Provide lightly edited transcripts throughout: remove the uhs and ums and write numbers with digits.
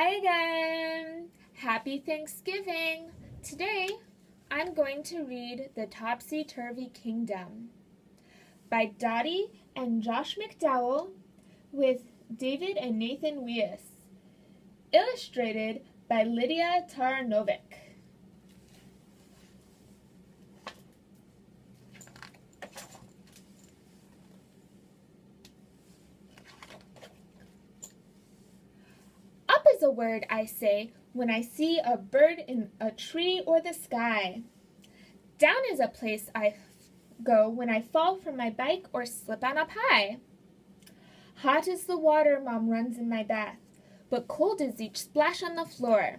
Hi again! Happy Thanksgiving! Today, I'm going to read The Topsy-Turvy Kingdom by Dottie and Josh McDowell with David and Nathan Weiss. Illustrated by Lydia Taranovic. Up is a word I say when I see a bird in a tree or the sky. Down is a place I go when I fall from my bike or slip on a pie. Hot is the water Mom runs in my bath, but cold is each splash on the floor.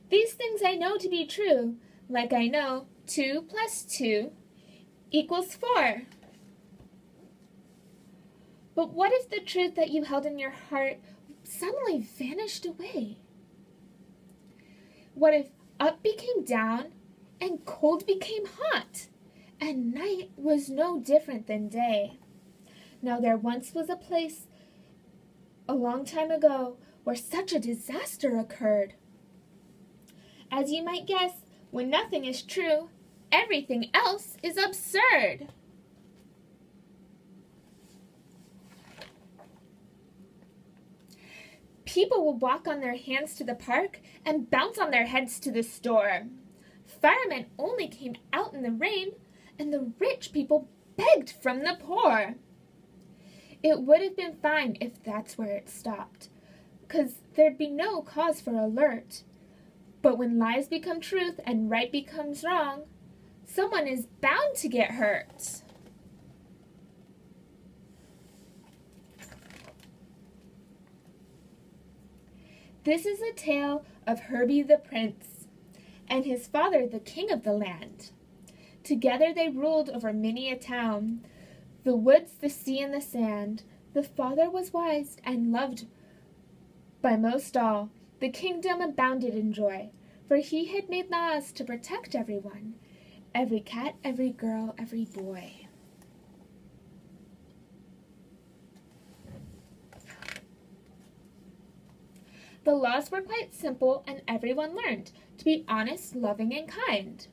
These things I know to be true, like I know 2 + 2 = 4. But what if the truth that you held in your heart suddenly vanished away? What if up became down and cold became hot, and night was no different than day? Now there once was a place a long time ago where such a disaster occurred. As you might guess, when nothing is true, everything else is absurd. People will walk on their hands to the park and bounce on their heads to the store. Firemen only came out in the rain, and the rich people begged from the poor. It would have been fine if that's where it stopped, 'cause there'd be no cause for alert. But when lies become truth and right becomes wrong, someone is bound to get hurt. This is a tale of Herbie the Prince and his father the king of the land. Together they ruled over many a town, the woods, the sea, and the sand. The father was wise and loved by most all. The kingdom abounded in joy, for he had made laws to protect everyone, every cat, every girl, every boy. The laws were quite simple, and everyone learned to be honest, loving, and kind.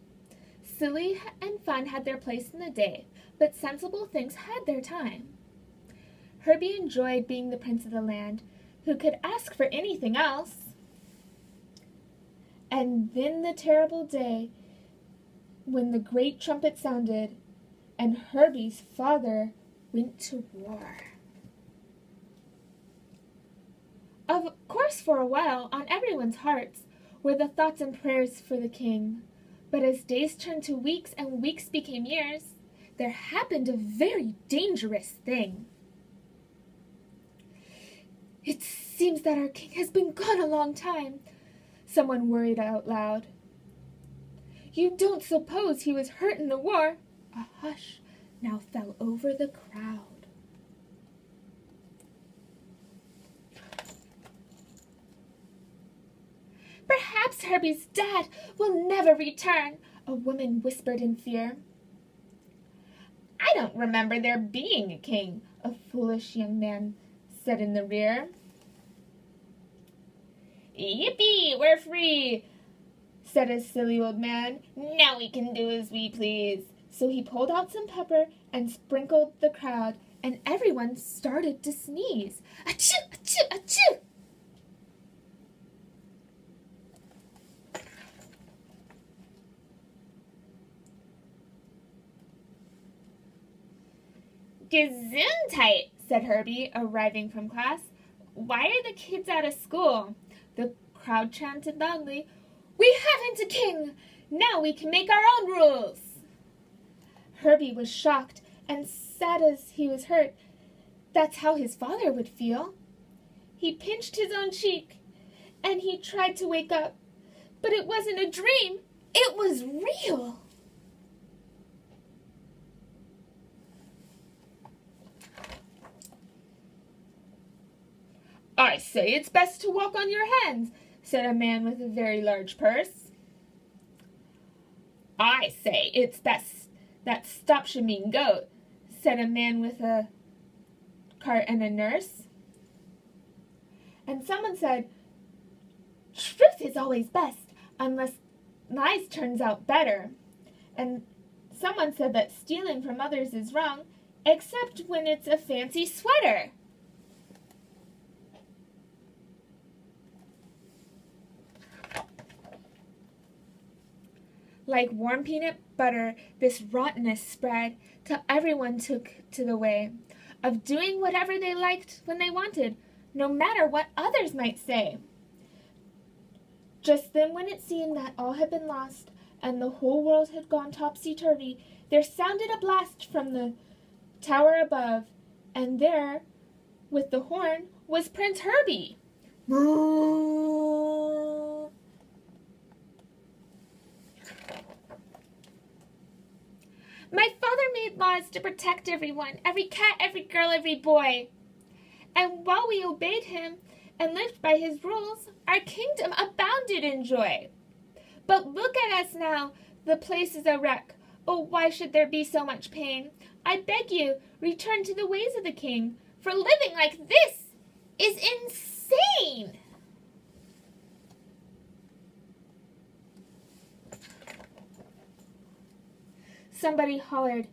Silly and fun had their place in the day, but sensible things had their time. Herbie enjoyed being the prince of the land, who could ask for anything else. And then the terrible day when the great trumpet sounded, and Herbie's father went to war. Of course, for a while, on everyone's hearts were the thoughts and prayers for the king. But as days turned to weeks and weeks became years, there happened a very dangerous thing. It seems that our king has been gone a long time, someone worried out loud. You don't suppose he was hurt in the war? A hush now fell over the crowd. Perhaps Herbie's dad will never return, a woman whispered in fear. I don't remember there being a king, a foolish young man said in the rear. Yippee, we're free, said a silly old man. Now we can do as we please. So he pulled out some pepper and sprinkled the crowd, and everyone started to sneeze. Achoo, achoo, achoo! Gesundheit, said Herbie, arriving from class. Why are the kids out of school? The crowd chanted loudly. We haven't a king! Now we can make our own rules! Herbie was shocked and sad as he was hurt. That's how his father would feel. He pinched his own cheek, and he tried to wake up. But it wasn't a dream. It was real. I say it's best to walk on your hands, said a man with a very large purse. I say it's best that stop should mean goat, said a man with a cart and a nurse. And someone said, Truth is always best, unless lies turns out better. And someone said that stealing from others is wrong, except when it's a fancy sweater. Like warm peanut butter, this rottenness spread, till everyone took to the way of doing whatever they liked when they wanted, no matter what others might say. Just then, when it seemed that all had been lost, and the whole world had gone topsy-turvy, there sounded a blast from the tower above, and there, with the horn, was Prince Herbie. My father made laws to protect everyone, every cat, every girl, every boy. And while we obeyed him and lived by his rules, our kingdom abounded in joy. But look at us now, the place is a wreck. Oh, why should there be so much pain? I beg you, return to the ways of the king, for living like this is insane. Somebody hollered,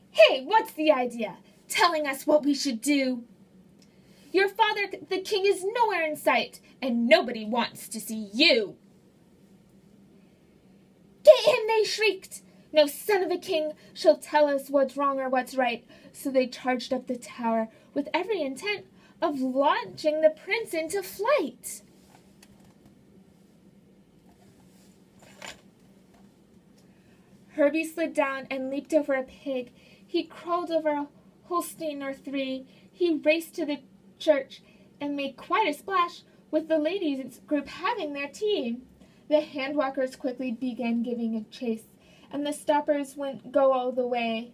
"Hey, what's the idea? Telling us what we should do? Your father, the king, is nowhere in sight, and nobody wants to see you." "Get him!" they shrieked. "No son of a king shall tell us what's wrong or what's right." So they charged up the tower with every intent of launching the prince into flight. Herbie slid down and leaped over a pig. He crawled over a Holstein or three. He raced to the church and made quite a splash, with the ladies' group having their tea. The hand-walkers quickly began giving a chase, and the stoppers went go all the way.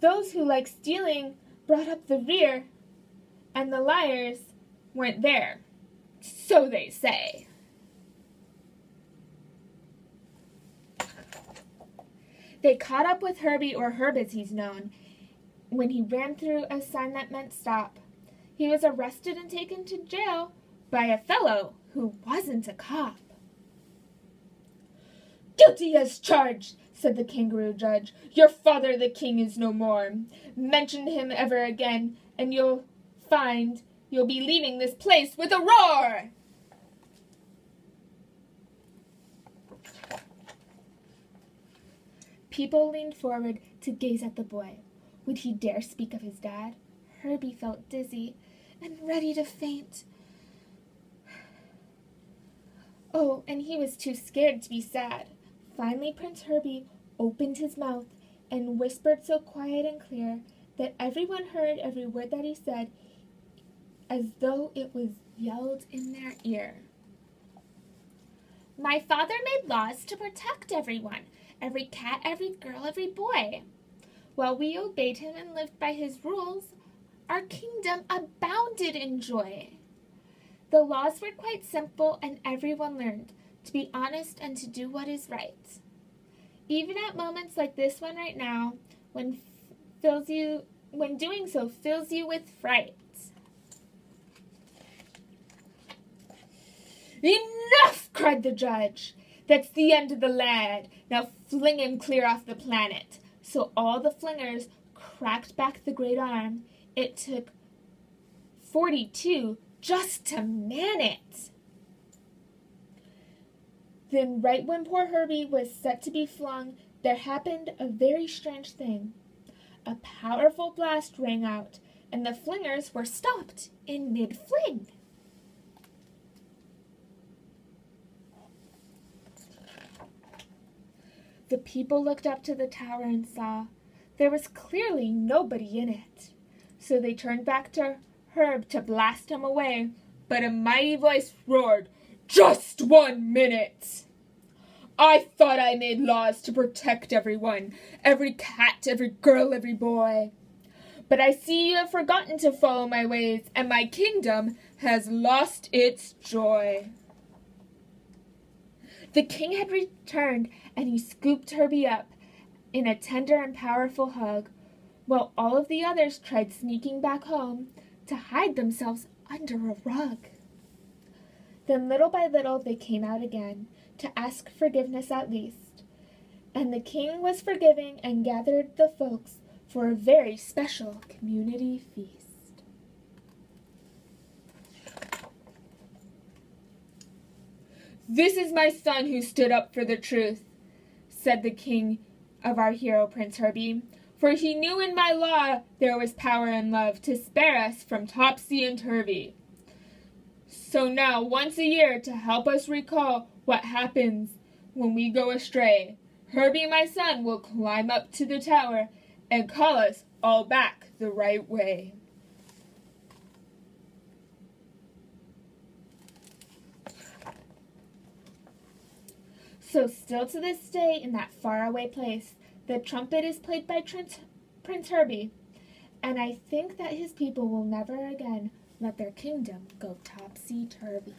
Those who liked stealing brought up the rear, and the liars weren't there. So they say. They caught up with Herbie, or Herb as he's known, when he ran through a sign that meant stop. He was arrested and taken to jail by a fellow who wasn't a cop. "Guilty as charged," said the kangaroo judge. "Your father, the king, is no more. Mention him ever again, and you'll find you'll be leaving this place with a roar." People leaned forward to gaze at the boy. Would he dare speak of his dad? Herbie felt dizzy and ready to faint. Oh, and he was too scared to be sad. Finally, Prince Herbie opened his mouth and whispered so quiet and clear that everyone heard every word that he said, as though it was yelled in their ear. "My father made laws to protect everyone, every cat, every girl, every boy. While we obeyed him and lived by his rules, our kingdom abounded in joy. The laws were quite simple, and everyone learned to be honest and to do what is right. Even at moments like this one right now, when doing so fills you with fright." "Enough!" cried the judge. "That's the end of the lad. Now fling him clear off the planet." So all the flingers cracked back the great arm. It took 42 just to man it. Then right when poor Herbie was set to be flung, there happened a very strange thing. A powerful blast rang out, and the flingers were stopped in mid-fling. The people looked up to the tower and saw there was clearly nobody in it. So they turned back to Herb to blast him away, but a mighty voice roared, "Just 1 minute! I thought I made laws to protect everyone, every cat, every girl, every boy. But I see you have forgotten to follow my ways, and my kingdom has lost its joy." The king had returned, and he scooped Herbie up in a tender and powerful hug, while all of the others tried sneaking back home to hide themselves under a rug. Then little by little they came out again, to ask forgiveness at least. And the king was forgiving and gathered the folks for a very special community feast. "This is my son who stood up for the truth," said the king of our hero, Prince Herbie, "for he knew in my law there was power and love to spare us from Topsy-Turvy. So now, once a year, to help us recall what happens when we go astray, Herbie, my son, will climb up to the tower and call us all back the right way." So still to this day, in that faraway place, the trumpet is played by Prince Herbie, and I think that his people will never again let their kingdom go topsy-turvy.